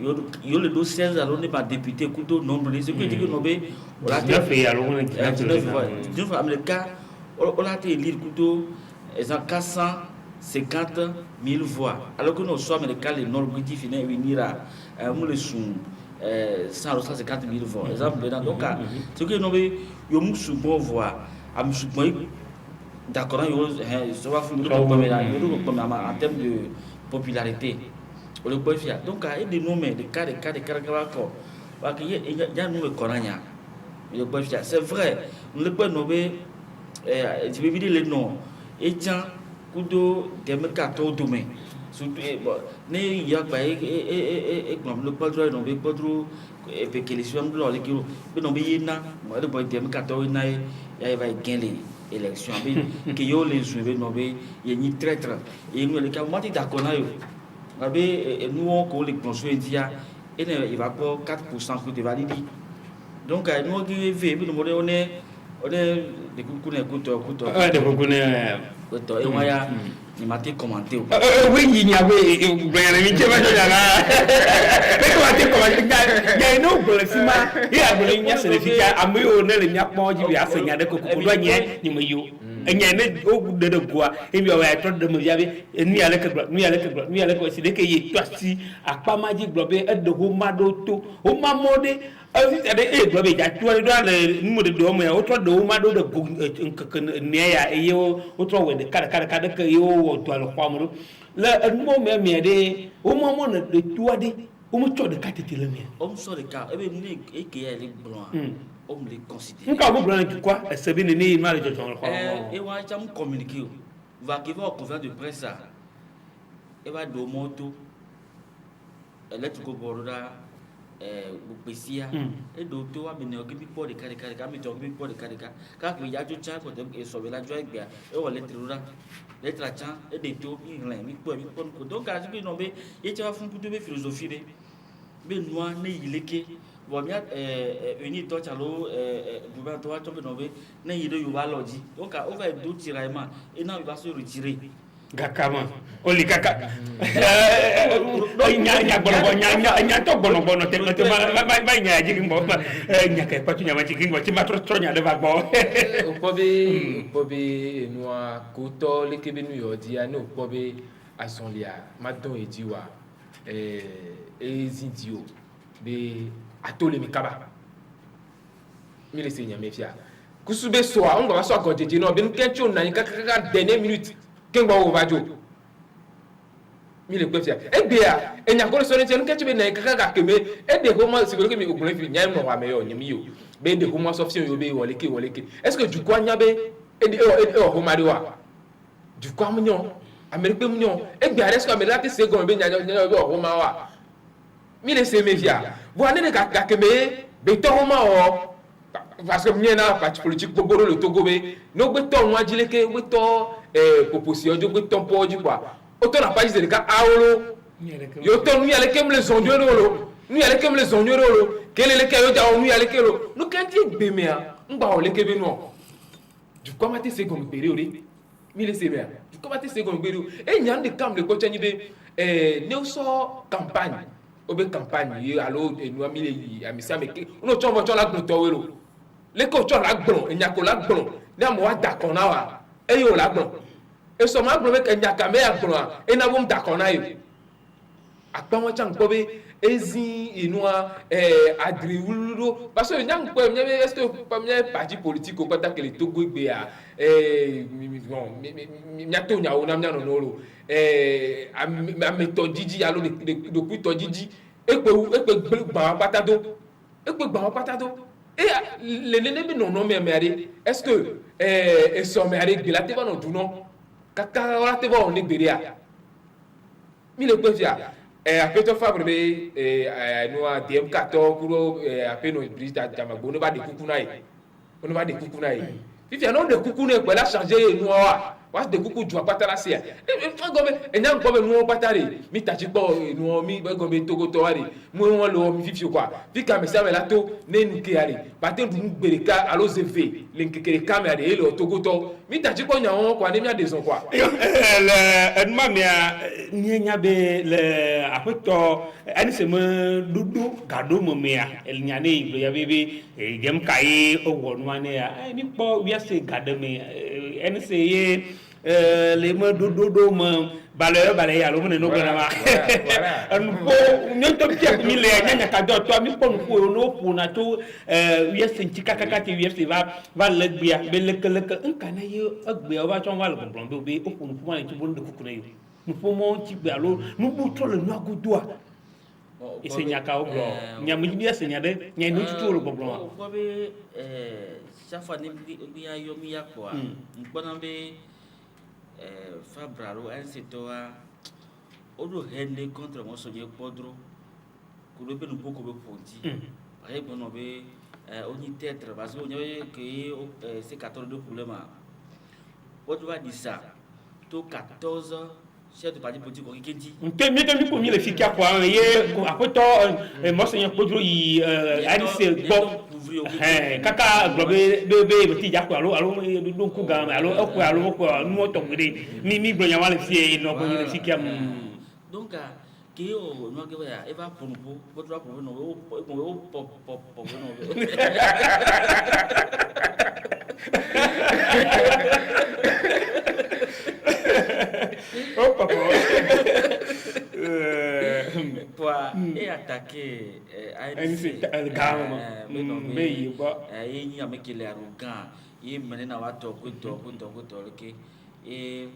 yo le 16 alors n'est pas député couteau nombre de ce que dit que nommé on a fait alors on est américain on a été élire couteau ils ont 450 000 voix. Alors que nous sommes américains, les Nord-British finissent venir à Moulessoum, 150 000 voix. Exemple, donc, ce que nous avons eu bon voix, d'accord, ça va finir en termes de popularité. On le peut faire. Donc, il y a des noms, des cas, il y a un nom coranien. C'est vrai, nous le pouvons nommer, je vais vous dire les noms. Et tiens, kudo demekato domaine surtout ne ya ba comme le padre no be padro e pe que les femmes lo le kilo be no be yina mo de boy demekato na ya va gagner élection be que yo les jouer no be y ni traître et nous le camati d'accord na yo be nous on ko le construire dia et il va pas 4% que de valider donc nous qui veut nous on est de kukune kuto de kukune kuto e waya ni mati commenter oui ni awe bwana mi chema jana e ko ati commenter ya no bole sima ya bole nya selefika ameyo ne le nya pon ji bi asenya de kukudo nye ni mayo enya ne o de gua e mi o ya to de mo yabe ni ale ke si de ke ye twasi apamaji globe e de ho madoto o mamode asi ade globe ja tuwa do ale numo de do mo ya o to de ho madodo ne ya e yo o to we de kada ke yo o to al kwamru la numo me de o mamo na de tuwa de o mo to de katete le me o mo so de ka e be ni e ke ya le blanc on les considère. Nka vous blanc quoi? C'est bien né mal de ton. Et ouais, tu as communiqué. Va qui va au conférence de presse ça. Et va do moto. Electrical borda Besia, et d'autres, mais ne occupent pas de caractères, mais t'occupes pas de caractères. Car il y a du temps pour te sauver la joie, et on les trouvera. Les traçants et des taux, il y donc, à ce que l'on veut, et tu vas faire une philosophie. Mais nous, il est que, bon, bien, une toi, tu as l'eau, toi, tu peux nommer, n'est il y a l'ordi. Donc, on va être d'autres tiraillements, et non, il va se retirer. Gakama oli kaka nya bono te ma nya jigi mbo nya ke patu nya ma jigi mbo ti ma tro nya de bagbo pobe noa koto le kebe nu yo dia no pobe asolia madon ediwa ezindio be atole mikaba mi le senya mefia kusube soa on va so agodeje no be nkencho na ni kaka dernière minute kengba wo bajo mi le pe fia egbea enya ko so ni tenu kechibe na kaka keme ede ko mo sigolo kemi ogun fi nya mo wa me yo nyimi yo be de ko mo so fi yo be wole ke est-ce que du kwa nya be ede o mari wa du kwa mu nyon amerique mu nyon egbea est-ce que amerique te segon be nya be o ma wa mi le se me fia bo ane de kaka keme be to ma o parce que mien na parti politique gbogbo le Togo be no gbe to won ajileke gbe to proposition jo gbe to po ji kwa o to na page de ka aolo yo to nu yale kem les onjoro lo nu yale kem les onjoro lo kele le ke yo ja nu yale ke lo nu kan ti gbe me a ngba o le ke be nu du quoi mate second pere ore mi le se me a du quoi mate second pere e nyan de kam le ko chanyi be ne so campagne o be campagne ye alo enu ami le yi amisa me ke no chonbo chola gbon to we lo le ko cho la gbon enya ko la gbon ni amo wa da kan na wa e yo la gbon e so ma gbon me enya ka me ya gbon a e na bom da kan na e apa won chan ko be ezi inua adri wuludo parce que nyang ko me est-ce que pa me parti politique ko pata ke le Togo gbe a bon nya to nya wona nya no lo a me to jiji alo de ku to jiji e pe gba pata do et les nénés non mais est-ce que et so me ari gbe la te ba no du no kaka wala te ba on ni gberia mi le pe fia apeto fabre be no a DM14 kuro apeno brita jamagbo no ba de kuku na yi fifia no de kuku na pe la changer no wa de kuku ju apata la sia gome enya gome no patare mi tachi po no mi gome Togo to ari mo won lo mi fifio kwa fika me sa me la to ne nuke ari pate du gbere ka alo zeve le nkekere kamera de lo Togo to mi tachi po nya won kwa ne mi adezon kwa le enma me ni nya be le apeto ani se me dudu gado mo me el nya ne iblo ya bebe gem kai o wonu ane ya ni po wi ase gado me eni se ye le me dodo me bale ya lo me no gana ma an po nyon to tiak mi le nya ka do to mi po no po na to wi ase ntika kaka ti wi ase va le gbia be le nkana ye agbe o ba chon wa le blombe be o po no po na ti bo de kukuna yo no po mo ti gbe alo no bu to le no agodoa ise nya ka o blo nya mi bi ase nya de nya no tutu lo blombe ko be chaque ni bi ya yo mi ya kwa mbona be fabraro en setoa odo hende contre mo soje podro ko be no poko be ponti ay bono be oni tetre parce que onye que c'est 14 de problème o doit dire ça to 14 chef de parti politique ko kenti mi ko mi le fikia kwa ye apoto mo soje podro yi ADC bo kaka globe be ti ja ko alo do ku ga alo ko alo ko no to ngire mi gbo nya wale fie no ko ni fikia donc que o no que va e va pour votre pour no o pop no toi et attaquer ni amekele arrogant ye menena watu kuto ke et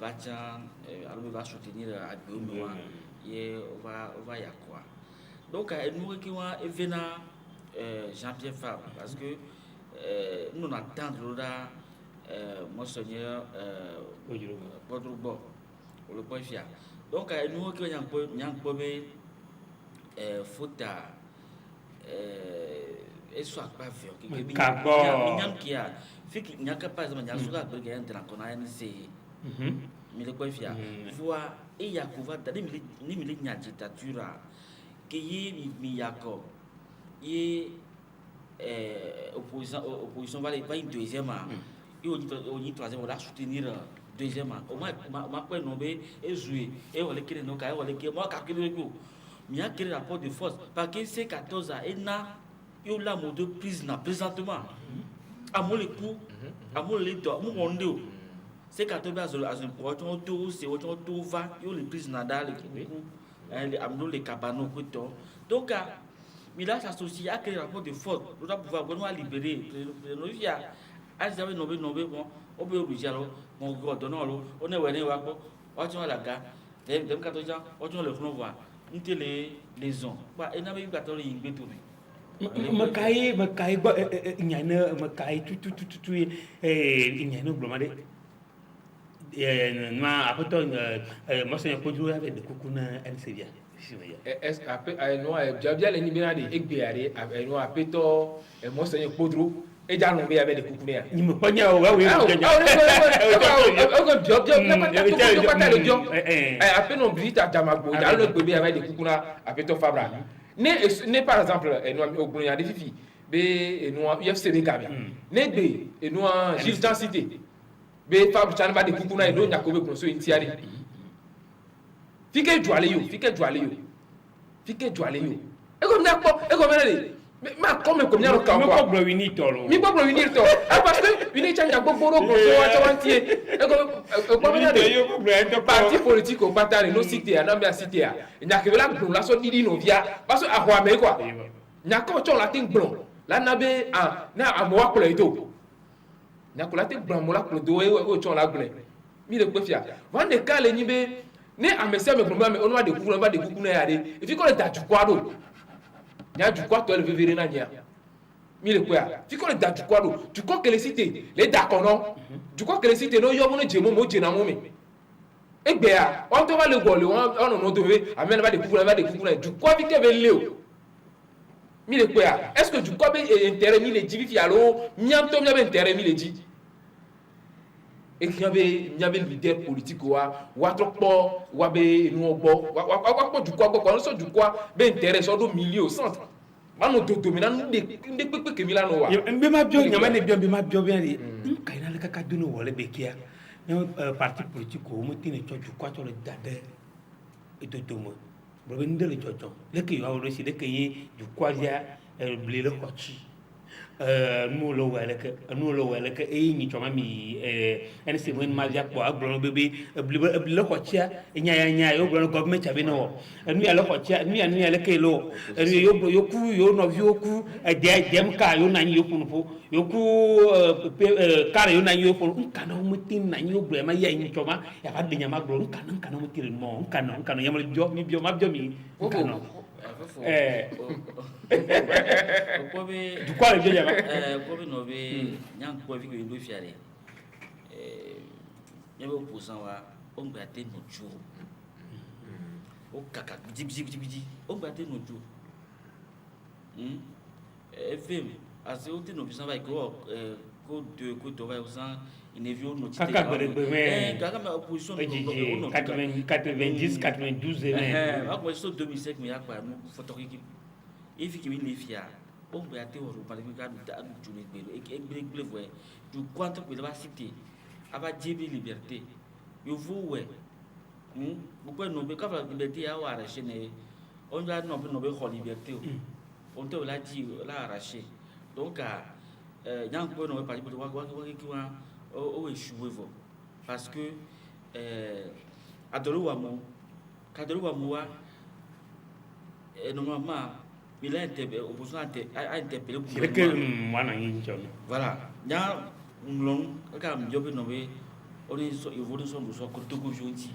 vacha alors va soutenir agbomo ye on va ya quoi donc nous qui va evena Jean-Pierre Fabre parce que nous attendons là monseigneur Podrogbo le point fier donc nous qui nyang pobe faute eso akpavio Kabo. minyankia fiki nyaka par exemple nyasuka brige entra kona NC mile kwa fia voa e yakova dade ni mile nya dictature que yi mi yako yi opposition va une deuxième et on troisième on va soutenir deuxième au ma quoi nommer et jouer et on les créer no kai on les créer moi calculer ko mi a créé rapport de force parce que c'est 14 ans et na yo la mode prise na présentement amo le coup amo le to mo onde c'est 14 ans as un proton tout c'est autant tout va yo le prise na dal le amno le cabano ko to donc mais là s'associe à créer rapport de force on doit pouvoir vraiment libérer nos via azawe no bon o be obligé alors mon gordon lo on est wene wa ko o tun la ga dem 14 ans o tun le fun voir nte les ons ba e na be 14 yin gbe to mi makai ba nyana makai tu nyana glomade ma apoto mo se ko duro avec de kukuna NCVia est après no jabia le ni bina de egbeare no apeto mo se ko duro e ja no be avec de kukuna ni mo ponya o wa we o après no visite Damagbo ja no be avec de kukuna apeto Fabra ne par exemple no ogbonya de fifi be no UFC be gabia ne be no Gilles Jean cité be Fabra chan ba de kukuna e do nyakobe kun so intiari fike juale yo e ko na po e ko mele ma comme ko nyaro ka ko bro wini tolo mi ko bro wini to parce que wini chanja gbogbo ro ko wa wantie e ko mi na de parti politique o patari no cité na mbia cité a nyake la gbon la so didi no via parce que ahwa me quoi nyako cho la tin gbon la na be na amwa ko le to nyako la tin gbon mo la ko do e cho la gbon mi le ko fia van de kale ni be ne amese me problème on va de kukuna ya de et fi ko le da jukwado nya jukwa to le vivre na nya mi le kwa fi ko le da jukwado tu ko que les cités les da kono tu ko que les cités no yo mo je na mo mi egbe a on to va le go le on no do we amen va de kukuna jukwa fi ke be le o mi le kwa est-ce que jukwa be intérêt mi le ji fi alo mianto mi be intérêt mi le ji et qu'il y avait leader politique wa trop wa be nu ogbo wa du quoi ko so du quoi be intérêt so do milieu centre wa no do dominant de pepe ke milano wa mbe ma bio nyama ne bio ma bio bien kai na le kaka do no wole be kia parti politique o mo tine cho du quoi to le dade et to mo bro be ndele jojo le ke yo awro si le ke yi du quoi ya blé le kochi nous lo wele ke e ni choma mi en se mo ma ya ko agbo bebe le ko chia nya yo gbo government abi no nu ya le ko chia nu ya le ke lo yo ku yo no vi oku dem ka yo na yo kunu po yo ku kare yo na yo po nka no mutin na yo gbo ma ya ni choma ya ba de nya ma gbo nka no mutin mo nka no ya mo jo mi bio nka no du quoi le bien comme no be nyang ko vi ko ndo fiare nyabo posan wa on gba te no jo o kaka biji on gba te no jo fm as o te no bisan va ko ko to va usan une vieux notice kaka kaka opposition 90 92 va ko so 2005 mais ya kwa no photo qui il faut qu'il les fia on peut até au parler que da du le voix du quantum que va citer aba jibi liberté yo vous ouais pourquoi non be ka liberté ya wa arracher ne on doit non be liberté on te la dit la arracher donc yang ko no parti wa o échoué parce que adoro wa mo wa normalement il a interpellé c'est que moi na yin jono voilà nya long ka am jobe no be on est so évolution do so ko to ko jonti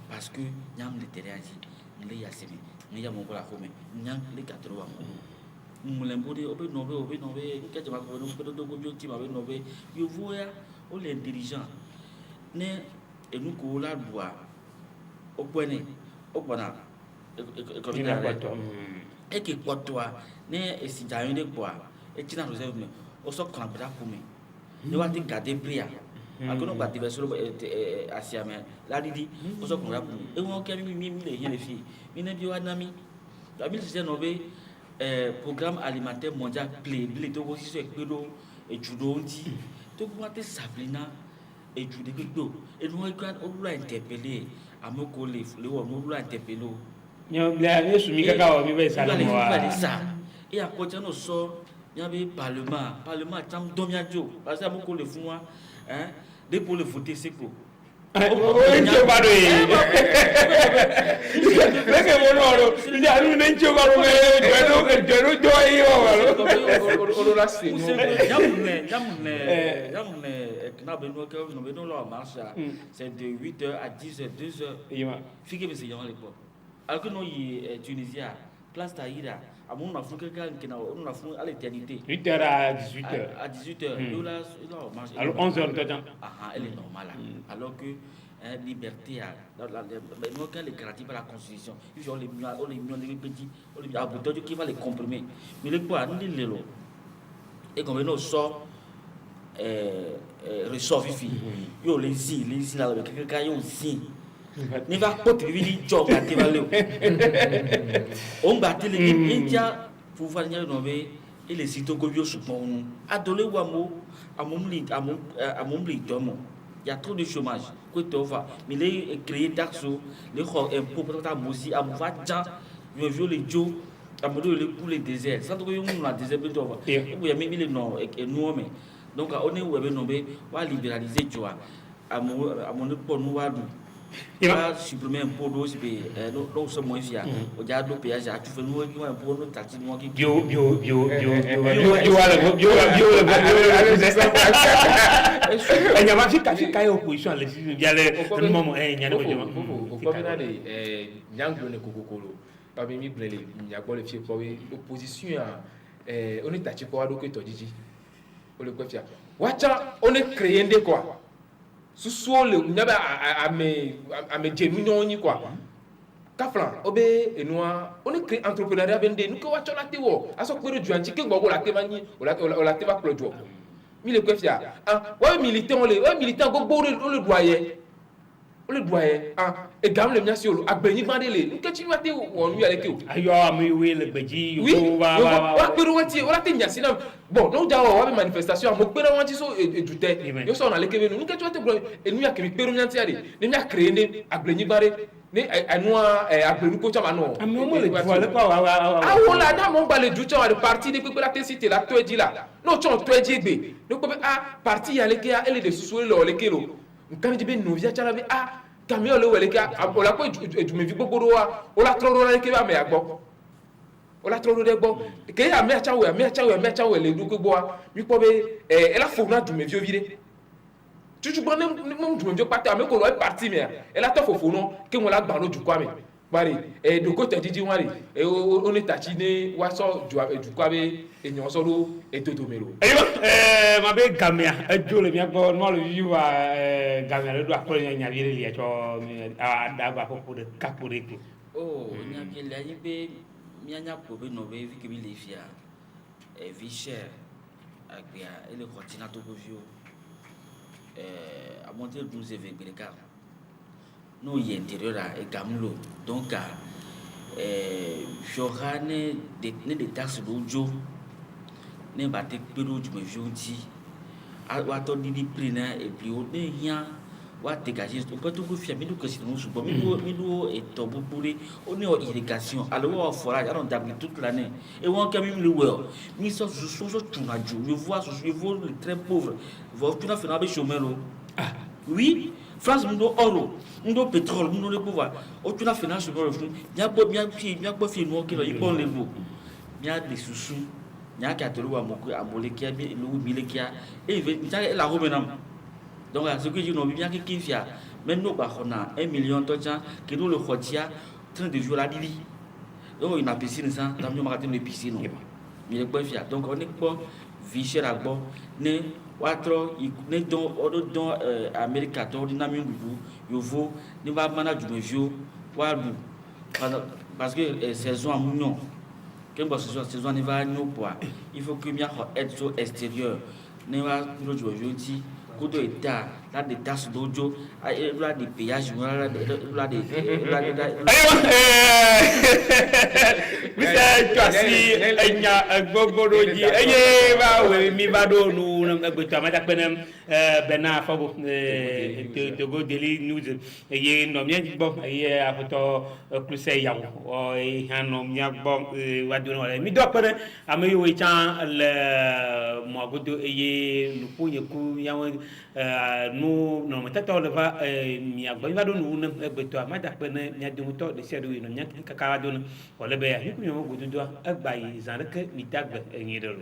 parce que nyam le terraji le ya semi ni ya mo ko la fome nyam le 80 mo lembo de obe no be ka jama ko no ko to jonti ma be no be yo voya o le intelligent ne e nu ko la bois o pone o bona et que pour toi né et si j'ai une quoi et tu n'as réservé mais au sort qu'on a pas pour moi nous va te garder bria alors qu'on va te verser asia mais là dit au sort qu'on a pour et on qui a mis les filles mais n'est bien ami la ville c'est nommé programme alimentaire mondial blé to aussi sur ekpedo et judo dit to ko te sablina et judo ekpedo et nous on l'a interpellé à me coller le on l'a interpellé nyo bla yesu mi kaka o mi be sa mo wa et à côté nous sort il y avait parlement tam domiadio parce que mo coller fún wa hein dès pour le voter c'est quoi ncho bado yi leke monoro ndi aru ncho bado me do yi o on l'a c'est jamne na beno que no beno la marche c'est de 8h à 10h 2h fique mais c'est dans l'époque alors que nous y Tunisia place Taïda à mon afro quelqu'un qui n'a on a fait à l'éternité 8h à 18h à 18h là marche alors 11h de temps elle est normale alors que liberté nous quand les garanties par la constitution il faut les millions de petits on les aboutir qui va les comprimer mais le quoi nous les lo et comme nous sort ressort fifi yo les là quelqu'un yo zi ni va porter vini job à tevaleo on battait les india pour voir n'y nommer et les sites go bio supon adolé wamo amomli domo il y a trop de chômage que tu vas mais les créer taxo les impôts pour ta mosi à va jan yo viol les jo à modo les pour les déserts ça donc yo na désert be to et il y a même les non et nous mais donc on est où nommer va libéraliser tu vois à mon pour nous va va supprimer un peu d'eau non c'est moins fiable au dia do péage tu fais nous qui va pour nous taxi nous qui bio enya ma fika yo opposition le si dia le moment enya no jema ko bina de nyanglo ne kokokolo pa mi blele nyagbo le fie ko opposition on est tachi ko ado ko to jiji o le ko fia wacha on est créer ndé quoi susuo le nyabe ame jemino nyi quoi kafran obe enua on est créer entrepreneuriat bende nous ko wacha la tewo aso ko do anti ke gbogo la te mani o la te ba plojo mi le ko fia ouais militant go le doyen et gam le miasi olo agbeni bandele nous que tu vas te wonu ya leke o ayo ami we le beji yo wa pero wati o la te nyasi na bon no jawo wa manifestation mo pero wanti so edute yo so na leke nous que tu vas te et nous ya ke pero nyanti ade ne mi a créer ne agbeni bare ne anua agbeni ko chama no ami mo le voile pa wa wala na mo gba le du chama de parti de pe la te cité la to eji la no chon to eji egbe no ko be parti ya leke ya ele de susu le leke lo nkan jibe no via chala be camion le wele ka o la ko edumevi gbogbo wa o la tro ro leke ba me agbo o la tro ro de gbo ke ya me acha we le du gbogbo wa mi po be e la fo na dumevi ovire tutu bon ne mo dumevi pata me ko lo parti me e la to fofo no ke mo la gba no ju kwa me bari do ko te didi wari o ne tachi ne wa so ju kwa be enyan so do etoto mero ma be gamia ejole mi agbo no lo yiwa gamia le do akole nya yele li echo da gba ko de kapureko nya bi le yin be mi anya po be no be vi ke bi le fia vi cher agbia ele continent to vio a monter 12,4 no y intérieur et gamlo donc j'aurai des taxes d'ojo ne ba te pero du me jodi wa to di prix na et puis on ne rien wa dégager ko to ko fiami do ko si no subo mi do et to bubure on est irrigation alors on forage on dabli toute l'année et on quand même le well mi so tunaju je vois les très pauvres va tu na faire chômeur oui France ndo oro ndo pétrole ndo le pouvoir o tu na finance ndo le fun nya bo fi no kilo ipon levo nya de susu nya ka tolu wa moko amole kia bi lu bi le kia e nya la romenam donc ce que je no bien que kifia mais no ba khona 1 million to tja que nous le khotia train de jouer la dili donc une piscine ça tam ñu ma le piscine mi le po fia donc on est pas vicher la bo ne watro ne don odo don America to na mi ndu yo vo ni ba manage me vio wa du parce que saison amunyon Quelle bonne saison ne va nous pas. Il faut que bien être extérieur. Ne va nous jouer jeudi. Kudo eta là des tasses d'audio là des péages là des Mr. Twasi enya gbogboroji eye ba we mi ba do nu na gbeto amata penem bena fabo to go daily news eye no mi gbo eye afoto kluse yawo o han no mi gbo wa do no mi do pere amayo we chan le mo godo eye lu punye ku yawo no matata le va mi agba va do nu na gbeto amata pene mi adu to de sedo no nya kaka do no ole be ya ni ko go do agba yi zan ke mi tagba ngiro